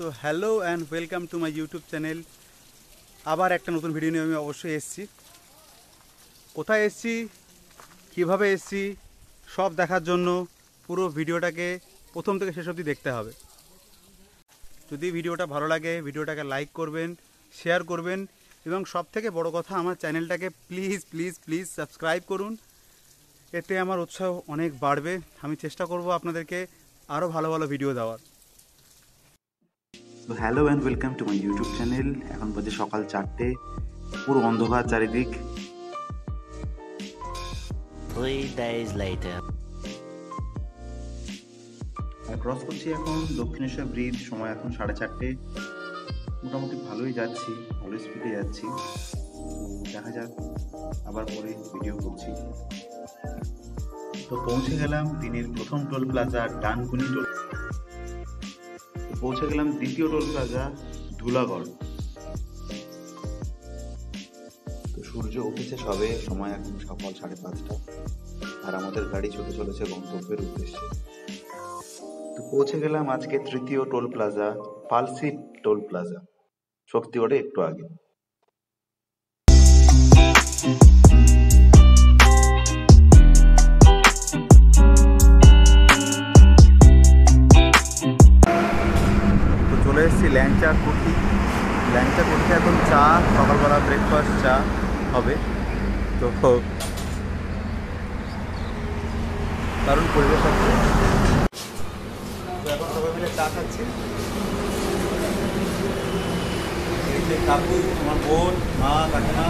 So hello and welcome to my YouTube channel. আবার একটা নতুন ভিডিও নিয়ে আমি অবশ্যই এসেছি। কোথায় এসেছি, কীভাবে এসেছি সব দেখার জন্য পুরো ভিডিওটাকে প্রথম থেকে শেষ অবধি দেখতে হবে। যদি ভিডিওটা ভালো লাগে ভিডিওটাকে লাইক করবেন, শেয়ার করবেন এবং সব থেকে বড় কথা আমার চ্যানেলটাকে প্লিজ প্লিজ প্লিজ সাবস্ক্রাইব করুন। এতে আমার উৎসাহ অনেক বাড়বে। আমি চেষ্টা করব আপনাদেরকে আরও ভালো ভালো ভিডিও দেওয়ার। তো hello and welcome to my YouTube channel. এখন বাজে সকাল 4টে, পুরো অন্ধকার চারিদিক। 3 days later. আর ক্রস করছি এখন দক্ষিণেশ্বর ব্রিজ। সময় এখন 4:30। মোটামুটি ভালোই যাচ্ছি, ভালো স্পিডে যাচ্ছি। দেখা যাক, আবার পরে ভিডিও করছি। তো পৌঁছে গেলাম দিনের প্রথম টোল প্লাজা ডানকুনি টোল। পৌঁছে গেলাম দ্বিতীয় টোল প্লাজা ধুলাগড়। তো সূর্য উঠেছে সবে, সময় এখন সকাল 5:30, আর আমাদের গাড়ি ছুটে চলেছে গন্তব্যের উদ্দেশ্যে। তো পৌঁছে গেলাম আজকে তৃতীয় toll plaza Palsi toll plaza, শক্তিগড়ে একটু আগে। তো চলে এসেছি ল্যাংচা কুঠি। ল্যাংচা কুঠিতে এখন চা, সকালবেলা ব্রেকফাস্ট চা হবে। তো দারুণ পরিবেশ আছে। তো এখন সবাই মিলে চা খাচ্ছি। এই যে কাকু, আমার বোন, মা, কাকিমা।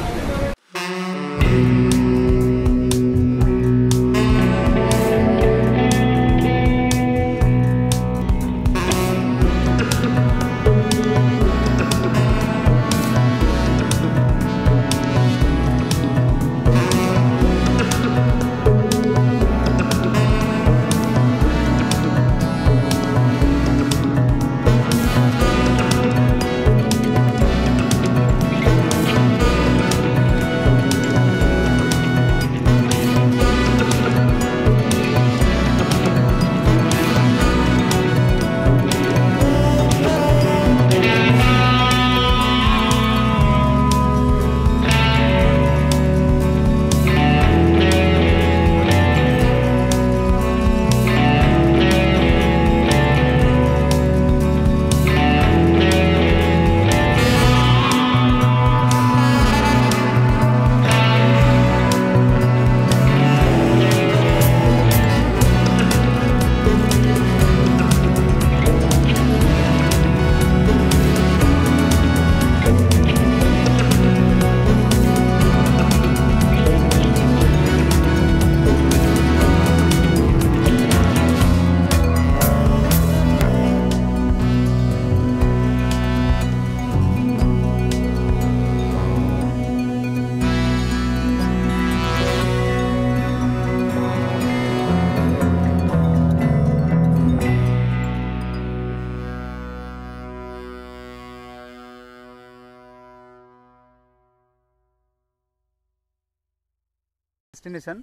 ডেস্টিনেশন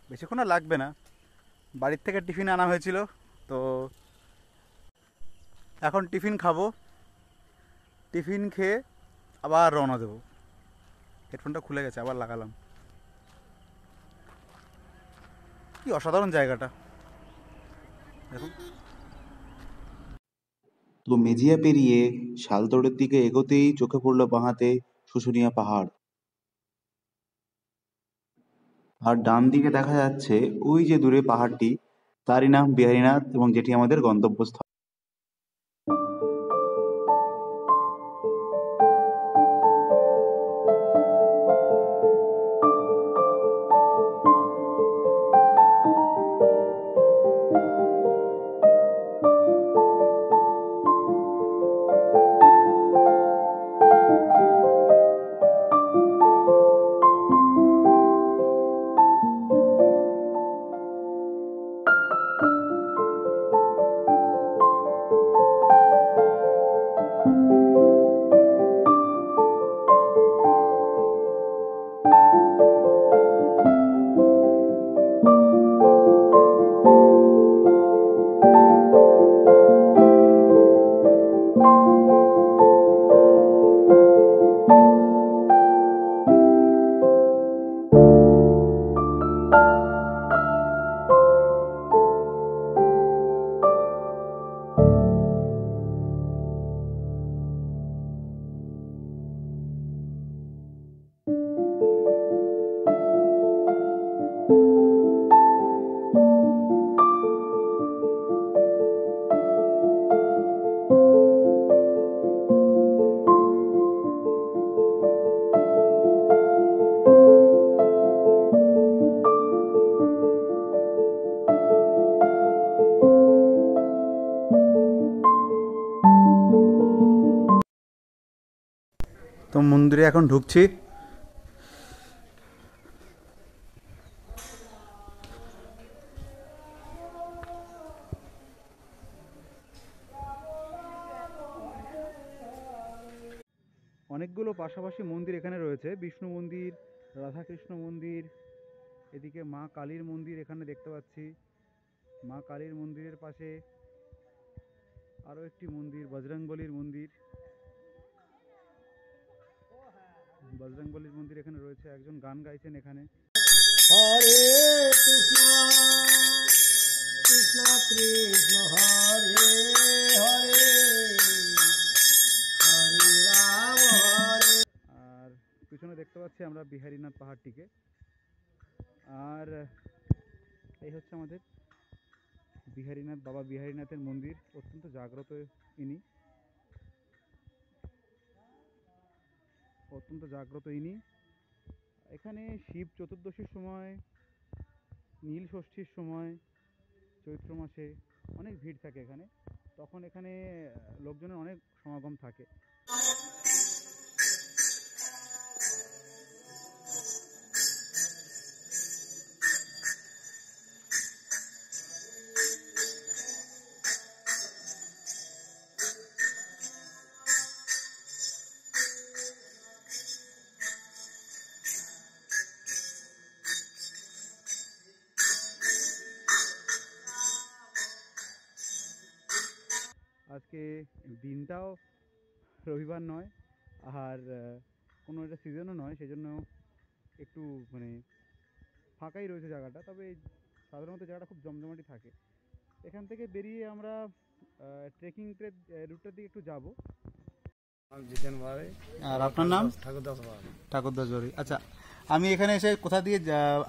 বেশিক্ষণ আর লাগবে না। বাড়ির থেকে টিফিন আনা হয়েছিল, তো এখন টিফিন খাবো। টিফিন খেয়ে আবার রওনা দেবো। হেডফোনটা খুলে গেছে, আবার লাগালাম। কি অসাধারণ জায়গাটা দেখুন। তো মেজিয়া পেরিয়ে শালতোড়ের দিকে এগোতেই চোখে পড়লো বাঁহাতে শুশুনিয়া পাহাড়। আর ডান দিকে দেখা যাচ্ছে ওই যে দূরে পাহাড়টি, তারই নাম বিহারীনাথ, এবং যেটি আমাদের গন্তব্যস্থল। তো মন্দিরে এখন ঢুকছি। অনেকগুলো পাশাপাশি মন্দির এখানে রয়েছে, বিষ্ণু মন্দির, রাধাকৃষ্ণ মন্দির, এদিকে মা কালীর মন্দির এখানে দেখতে পাচ্ছি। মা কালীর মন্দিরের পাশে আরও একটি মন্দির, বজরংবলীর মন্দির। বজরংবলীর মন্দির এখানে রয়েছে, একজন গান গাইছেন এখানে। হরে কৃষ্ণ কৃষ্ণ কৃষ্ণ হরে হরে হরে রাম হরে। আর পিছনে দেখতে পাচ্ছি আমরা বিহারীনাথ পাহাড়টিকে। আর এই হচ্ছে আমাদের বিহারীনাথ, বাবা বিহারীনাথের মন্দির। অত্যন্ত জাগ্রত ইনি, অত্যন্ত জাগ্রত ইনি। এখানে শিব চতুর্দশীর সময়, নীল ষষ্ঠীর সময়, চৈত্র মাসে অনেক ভিড় থাকে এখানে। তখন এখানে লোকজনের অনেক সমাগম থাকে। আজকে দিনটাও রবিবার নয়, আর কোনো একটা সিজনও নয়, সেই জন্য একটু মানে ফাঁকাই রয়েছে জায়গাটা। তবে সাধারণত জায়গাটা খুব জমজমাটি থাকে। এখান থেকে বেরিয়ে আমরা ট্রেকিং রুটটার দিকে একটু যাব। আর আপনার নাম? ঠাকুরদাস বাড়ি। আচ্ছা, আমি এখানে এসে কোথা দিয়ে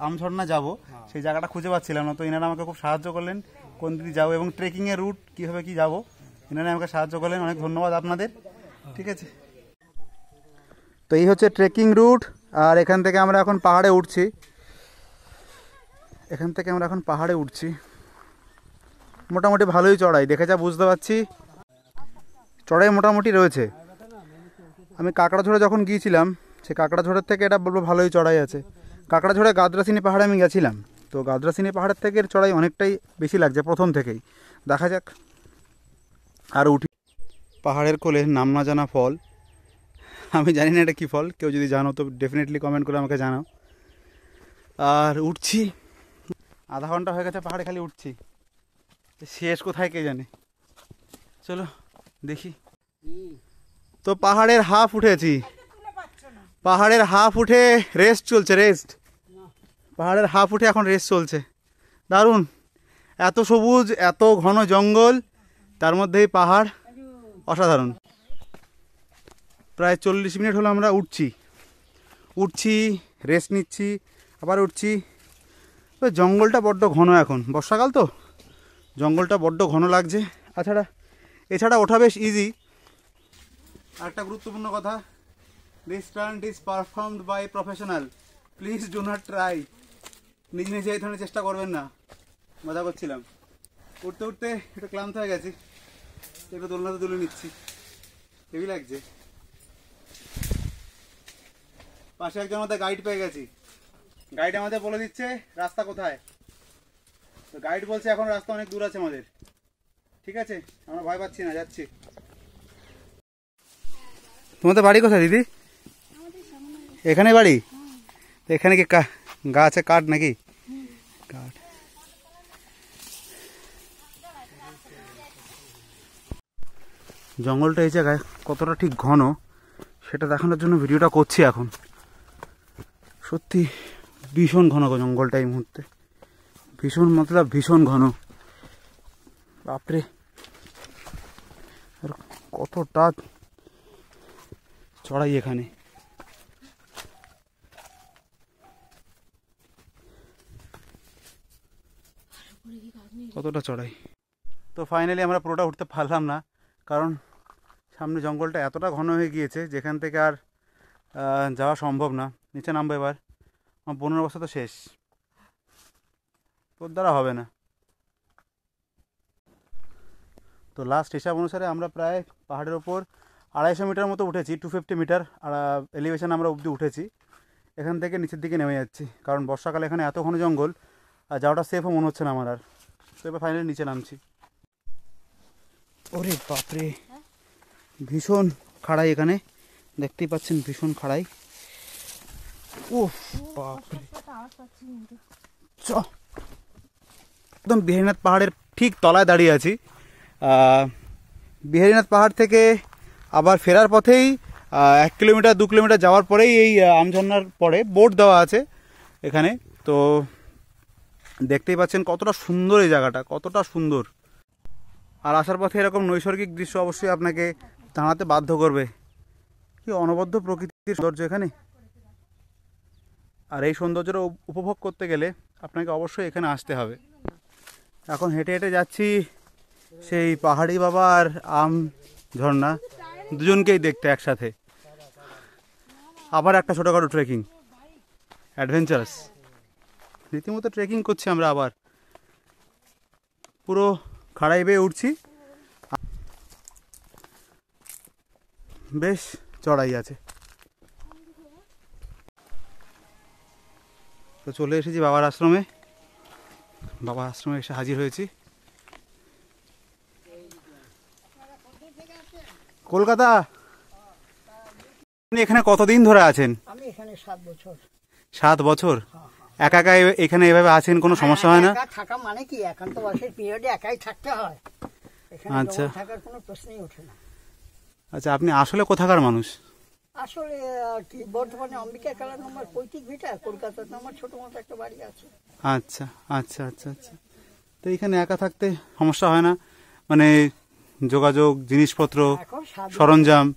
আমঝর্ণা যাব সেই জায়গাটা খুঁজে পাচ্ছিলাম না, তো এনারা আমাকে খুব সাহায্য করলেন কোন দিকে যাবো এবং ট্রেকিংয়ের রুট কীভাবে কী যাব এনারা আমাকে সাহায্য করলেন। অনেক ধন্যবাদ আপনাদের। ঠিক আছে, তো এই হচ্ছে ট্রেকিং রুট। আর এখান থেকে আমরা এখন পাহাড়ে উঠছি। মোটামুটি ভালোই চড়াই, দেখে যা বুঝতে পারছি চড়াই মোটামুটি রয়েছে। আমি কাঁকড়াঝোড়ে যখন গিয়েছিলাম, সেই কাঁকড়াঝোড়ের থেকে এটা বলবো ভালোই চড়াই আছে। কাঁকড়াঝোড়ে গাদ্রাসিনী পাহাড়ে আমি গেছিলাম, তো গাদ্রাসিনী পাহাড়ের থেকে চড়াই অনেকটাই বেশি লাগছে প্রথম থেকেই। দেখা যাক। আর উঠি পাহাড়ের কোলে নাম না জানা ফল, আমি জানি না এটা কী ফল, কেউ যদি জানো তো ডেফিনেটলি কমেন্ট করে আমাকে জানাও। আর উঠছি, আধা ঘন্টা হয়ে গেছে পাহাড়ে খালি উঠছি, শেষ কোথায় কে জানে। চলো দেখি। তো পাহাড়ের হাফ উঠেছি, পাহাড়ের হাফ উঠে রেস্ট চলছে, পাহাড়ের হাফ উঠে এখন রেস্ট চলছে। দারুণ, এত সবুজ, এত ঘন জঙ্গল, তার মধ্যেই পাহাড়, অসাধারণ। প্রায় 40 মিনিট হলো আমরা উঠছি, রেস্ট নিচ্ছি, আবার উঠছি। তো জঙ্গলটা বড্ড ঘন, এখন বর্ষাকাল তো জঙ্গলটা বড্ড ঘন লাগছে। এছাড়া ওঠা বেশ ইজি। আরেকটা গুরুত্বপূর্ণ কথা, this stunt is performed by professional, please do not try. নিজে এই ধরনের চেষ্টা করবেন না, মজা করছিলাম। উঠতে উঠতে একটু ক্লান্ত হয়ে গেছি, একটু দোলনাতে তুলে নিচ্ছি, হেভি লাগছে। পাশে একজন আমাদের গাইড পেয়ে গেছি, গাইড আমাদের বলে দিচ্ছে রাস্তা কোথায়। তো গাইড বলছে এখন রাস্তা অনেক দূর আছে আমাদের। ঠিক আছে, আমরা ভয় পাচ্ছি না, যাচ্ছি। তোমাদের বাড়ি কোথায় দিদি? এখানে বাড়ি? এখানে কি গাছে কাঠ নাকি? কাঠ। জঙ্গলটা এই জায়গায় কতটা ঠিক ঘন সেটা দেখানোর জন্য ভিডিওটা করছি এখন। সত্যি ভীষণ ঘন জঙ্গলটা এই মুহূর্তে, ভীষণ ঘন। বাপরে, আর কতটা চড়াই এখানে। কতটা চড়াই। তো ফাইনালি আমরা পুরোটা উঠতে পারলাম না, কারণ সামনে জঙ্গলটা এতটা ঘন হয়ে গিয়েছে যেখান থেকে আর যাওয়া সম্ভব না। নিচে নামবো এবার, আমার বোনের অবস্থা তো শেষ, তোর দ্বারা হবে না। তো লাস্ট হিসাব অনুসারে আমরা প্রায় পাহাড়ের ওপর 250 মিটার মতো উঠেছি, 250 মিটার আর এলিভেশন আমরা অবধি উঠেছি। এখান থেকে নিচের দিকে নেমে যাচ্ছি, কারণ বর্ষাকালে এখানে এত ঘন জঙ্গল আর যাওয়াটা সেফও মনে হচ্ছে না আমার আর। তো এবার ফাইনালি নিচে নামছি। ওরে বাপরে, ভীষণ খাড়াই এখানে, দেখতেই পাচ্ছেন ভীষণ খাড়াই। উফ বাপরে, একদম বিহারীনাথ পাহাড়ের ঠিক তলায় দাঁড়িয়ে আছি। বিহারীনাথ পাহাড় থেকে আবার ফেরার পথেই 1 কিলোমিটার 2 কিলোমিটার যাওয়ার পরেই এই আমঝর্ণার পরে বোট দেওয়া আছে এখানে। তো দেখতেই পাচ্ছেন কতটা সুন্দর এই জায়গাটা, কতটা সুন্দর। আর আসার পথে এরকম নৈসর্গিক দৃশ্য অবশ্যই আপনাকে জানাতে বাধ্য করবে। কি অনবদ্য প্রকৃতির সৌন্দর্য এখানে। আর এই সৌন্দর্যটা উপভোগ করতে গেলে আপনাকে অবশ্যই এখানে আসতে হবে। এখন হেঁটে হেঁটে যাচ্ছি সেই পাহাড়ি বাবা আর আম ঝর্ণা দুজনকেই দেখতে একসাথে। আবার একটা ছোটোখাটো ট্রেকিং, অ্যাডভেঞ্চারাস, রীতিমতো ট্রেকিং করছি আমরা। আবার পুরো খাড়াই বেয়ে উঠছি, বেশ চড়াই আছে। তো চলে এসেছি বাবার আশ্রমে। বাবার আশ্রমে এসে হাজির হয়েছি। কলকাতা। আপনি এখানে কতদিন ধরে আছেন? আমি এখানে 7 বছর। 7 বছর একা একা এখানে এভাবে আছেন, কোনো সমস্যা হয় না? একা থাকা মানে কি, একান্তবাসের পিরিয়ডে একাই থাকতে হয়, এখানে আচ্ছা। ডবল থাকার কোনো প্রশ্নই ওঠে না। আচ্ছা, আপনি আসলে কোথাকার মানুষ? আসলে কি, বর্ধমানে অম্বিকা কালার নম্বর 35 ভিটা, কলকাতাতে আমার ছোট মতো একটা বাড়ি আছে। আচ্ছা আচ্ছা আচ্ছা আচ্ছা। তো এখানে একা থাকতে সমস্যা হয় না? মানে যোগাযোগ, জিনিসপত্র, এখন সরঞ্জাম?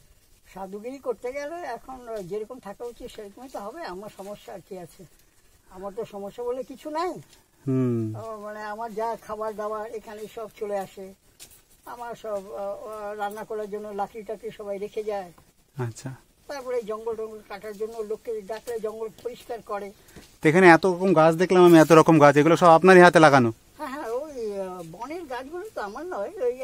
সাধুগিরি করতে গেলে এখন যেরকম থাকা উচিত সেরকমই তো হবে। আমার সমস্যা আর কি আছে? আমার তো সমস্যা বলে কিছু নাই। মানে আমার যা খাবার দাবার এখানে সব চলে আসে। আমার সব রান্না করার জন্য লাকড়ি টাকড়ি সবাই রেখে যায়। আচ্ছা। তারপরে জঙ্গল টঙ্গল কাটার জন্য লোককে ডাকলে জঙ্গল পরিষ্কার করে। তো এখানে এত রকম গাছ দেখলাম আমি, এত রকম গাছ, এগুলো সব আপনারই হাতে লাগানো? হ্যাঁ হ্যাঁ, ওই বনের গাছগুলো তো আমার নয়। ওই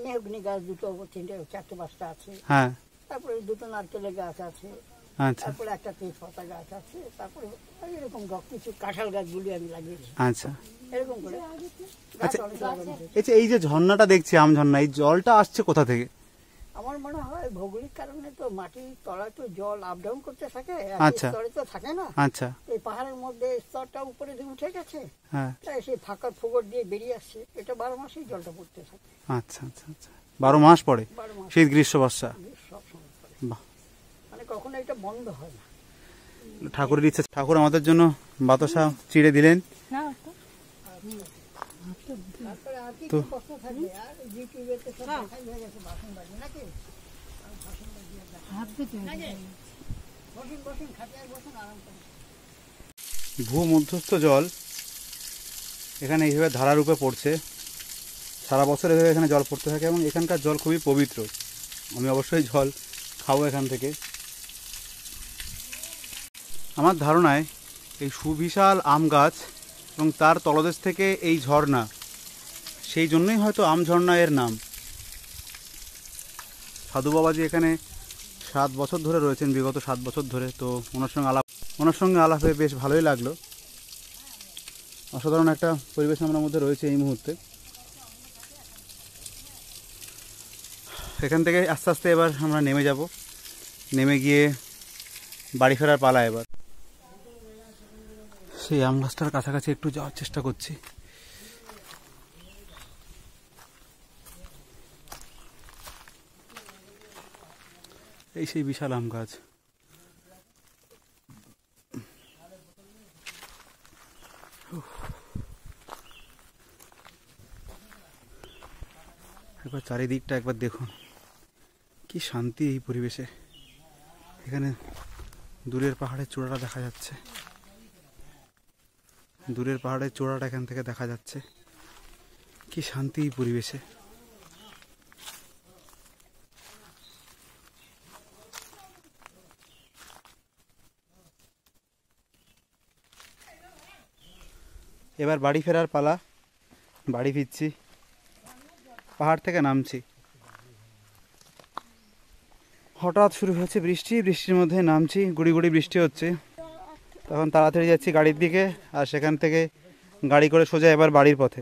মেহগনি গাছ 2, 3, 4, 5টা আছে। হ্যাঁ। তারপরে 2টো নারকেলের গাছ আছে। আচ্ছা তারপরে একটা তেজপাতা গাছ আছে। তারপরে এরকম কিছু কাঁঠাল গাছগুলি আমি লাগিয়েছি। আচ্ছা এরকম করে গাছ আচ্ছা। অনেক লাগানো হয়েছে। এই যে ঝর্ণাটা দেখছি, আম ঝর্ণা, এই জলটা আসছে কোথা থেকে? আমার মনে হয় ভৌগোলিক কারণে তো মাটির তলায় তো জল আপ ডাউন করতে থাকে, আচ্ছা। স্তরে তো থাকে না। আচ্ছা। এই পাহাড়ের মধ্যে স্তরটা উপরে দিয়ে উঠে গেছে, হ্যাঁ। তাই সেই ফাঁকার ফোকর দিয়ে বেরিয়ে আসছে। এটা 12 মাসেই জলটা পড়তে থাকে। আচ্ছা আচ্ছা আচ্ছা। 12 মাস পড়ে? 12 মাস শীত, গ্রীষ্ম, বর্ষা? সব সময় পড়ে। বাহ। মানে কখনো এটা বন্ধ হয় না। ঠাকুরের ইচ্ছা, ঠাকুর আমাদের জন্য বাতাসা চিড়ে দিলেন। তারপরে আর কি কি প্রশ্ন থাকবে? আর ইউটিউবে তো সব দেখাই হয়ে গেছে বাসন বাজি নাকি? বসুন খাটিয়ায় বসুন, আরাম করুন। ভূমধ্যস্থ জল এখানে এইভাবে ধারারূপে পড়ছে। সারা বছর এভাবে এখানে জল পড়তে থাকে এবং এখানকার জল খুবই পবিত্র। আমি অবশ্যই জল খাবো এখান থেকে। আমার ধারণায় এই সুবিশাল আম গাছ এবং তার তলদেশ থেকে এই ঝর্ণা, সেই জন্যই হয়তো আম ঝর্ণা এর নাম। সাধু বাবাজি এখানে 7 বছর ধরে রয়েছেন, বিগত 7 বছর ধরে। তো ওনার সঙ্গে আলাপ হয়ে বেশ ভালোই লাগলো। অসাধারণ একটা পরিবেশ আমার মধ্যে রয়েছে এই মুহূর্তে। এখান থেকে আস্তে আস্তে এবার আমরা নেমে যাব, নেমে গিয়ে বাড়ি ফেরার পালা। এবার সেই আম গাছটার কাছাকাছি একটু যাওয়ার চেষ্টা করছি। এই সেই বিশাল আম গাছ। একবার চারিদিকটা একবার দেখুন, কি শান্তি এই পরিবেশে। এখানে দূরের পাহাড়ের চূড়াটা দেখা যাচ্ছে, দূরের পাহাড়ের চূড়াটা এখান থেকে দেখা যাচ্ছে। কি শান্তি এই পরিবেশে। এবার বাড়ি ফেরার পালা। বাড়ি ফিরছি, পাহাড় থেকে নামছি। হঠাৎ শুরু হচ্ছে বৃষ্টি, বৃষ্টির মধ্যে নামছি, গুড়ি গুড়ি বৃষ্টি হচ্ছে। তখন তাড়াতাড়ি যাচ্ছি গাড়ির দিকে, আর সেখান থেকে গাড়ি করে সোজা এবার বাড়ির পথে।